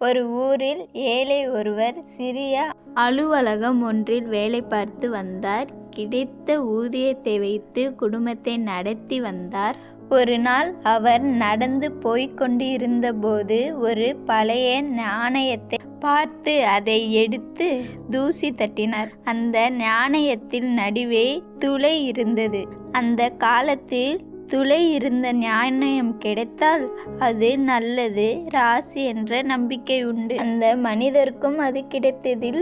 ஒரு ஊரில் ஏழை ஒருவர் சிறிய அலுவலகம் ஒன்றில் வேலை பார்த்து வந்தார். கிடைத்த ஊதியத்தை வைத்து குடும்பத்தை நடத்தி வந்தார். ஒரு நாள் அவர் நடந்து போய்க் கொண்டிருந்தபோது ஒரு பழைய நாணயத்தை பார்த்து அதை எடுத்து தூசி தட்டினார். அந்த நாணயத்தில் நடுவே துளை இருந்தது. அந்த காலத்தில் துளை இருந்த நாணயம் கிடைத்தால் அது நல்லது, ராசி என்ற நம்பிக்கை உண்டு. அந்த மனிதருக்கும் அது கிடைத்ததில்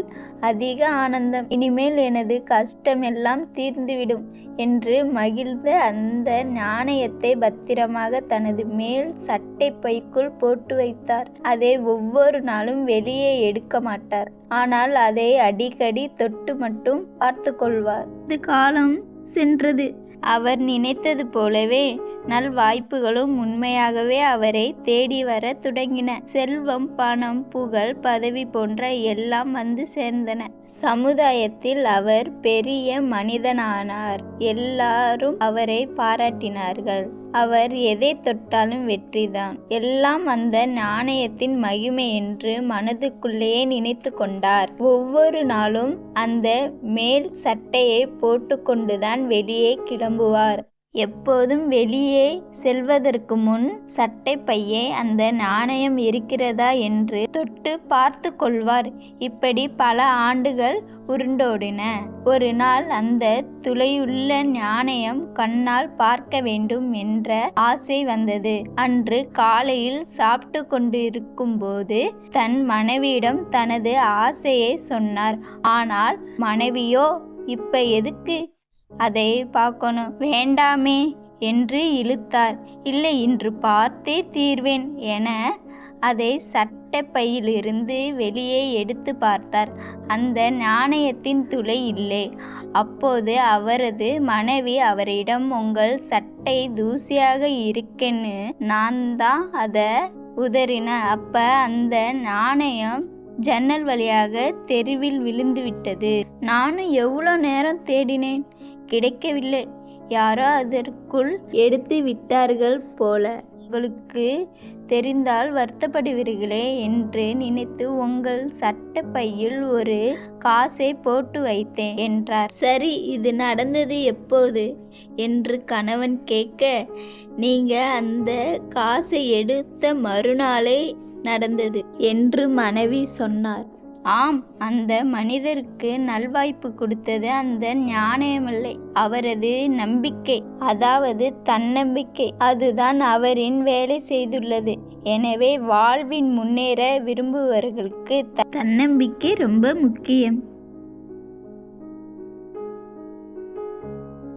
அதிக ஆனந்தம். இனிமேல் எனது கஷ்டமெல்லாம் தீர்ந்துவிடும் என்று மகிழ்ந்து அந்த நாணயத்தை பத்திரமாக தனது மேல் சட்டை பைக்குள் போட்டு வைத்தார். அதை ஒவ்வொரு நாளும் வெளியே எடுக்க மாட்டார். ஆனால் அதை அடிக்கடி தொட்டு மட்டும் பார்த்து கொள்வார். இது காலம் சென்றது. அவர் நினைத்தது போலவே நல்வாய்ப்புகளும் உண்மையாகவே அவரை தேடி வர தொடங்கின. செல்வம், பணம், புகழ், பதவி போன்ற எல்லாம் வந்து சேர்ந்தன. சமுதாயத்தில் அவர் பெரிய மனிதனானார். எல்லாரும் அவரை பாராட்டினார்கள். அவர் எதை தொட்டாலும் வெற்றிதான். எல்லாம் அந்த நாணயத்தின் மகிமை என்று மனதுக்குள்ளேயே நினைத்து கொண்டார். ஒவ்வொரு நாளும் அந்த மேல் சட்டையை போட்டு கொண்டுதான் வெளியே கிளம்புவார். எப்போதும் வெளியே செல்வதற்கு முன் சட்டை பையை அந்த நாணயம் இருக்கிறதா என்று தொட்டு பார்த்து கொள்வார். இப்படி பல ஆண்டுகள் உருண்டோடின. ஒரு நாள் அந்த துளையுள்ள நாணயம் கண்ணால் பார்க்க வேண்டும் என்ற ஆசை வந்தது. அன்று காலையில் சாப்பிட்டு கொண்டிருக்கும் போது தன் மனைவியிடம் தனது ஆசையை சொன்னார். ஆனால் மனைவியோ, இப்ப எதுக்கு அதை பார்க்கணும், வேண்டாமே என்று இழுத்தார். இல்லை, இன்று பார்த்தே தீர்வேன் என அதை சட்டை பையிலிருந்து வெளியே எடுத்து பார்த்தார். அந்த நாணயத்தின் துளை இல்லை. அப்போது அவரது மனைவி அவரிடம், உங்கள் சட்டை தூசியாக இருக்கேன்னு நான் தான் அதை உதறினேன். அப்ப அந்த நாணயம் ஜன்னல் வழியாக தெருவில் விழுந்து விட்டது. நானும் எவ்வளோ நேரம் தேடினேன், கிடைக்கவில்லை. யாரோ அதற்குள் எடுத்து விட்டார்கள் போல. உங்களுக்கு தெரிந்தால் வருத்தப்படுவீர்களே என்று நினைத்து உங்கள் சட்டை பையில் ஒரு காசை போட்டு வைத்தேன் என்றார். சரி, இது நடந்தது எப்போது என்று கணவன் கேட்க, நீங்க அந்த காசை எடுத்த மறுநாளே நடந்தது என்று மனைவி சொன்னார். ஆம், அந்த மனிதருக்கு நல்வாய்ப்பு கொடுத்தது அந்த நாணயமில்லை, அவரது நம்பிக்கை, அதாவது தன்னம்பிக்கை. அதுதான் அவரின் வேலை செய்துள்ளது. எனவே வாழ்வின் முன்னேற விரும்புபவர்களுக்கு தன்னம்பிக்கை ரொம்ப முக்கியம்.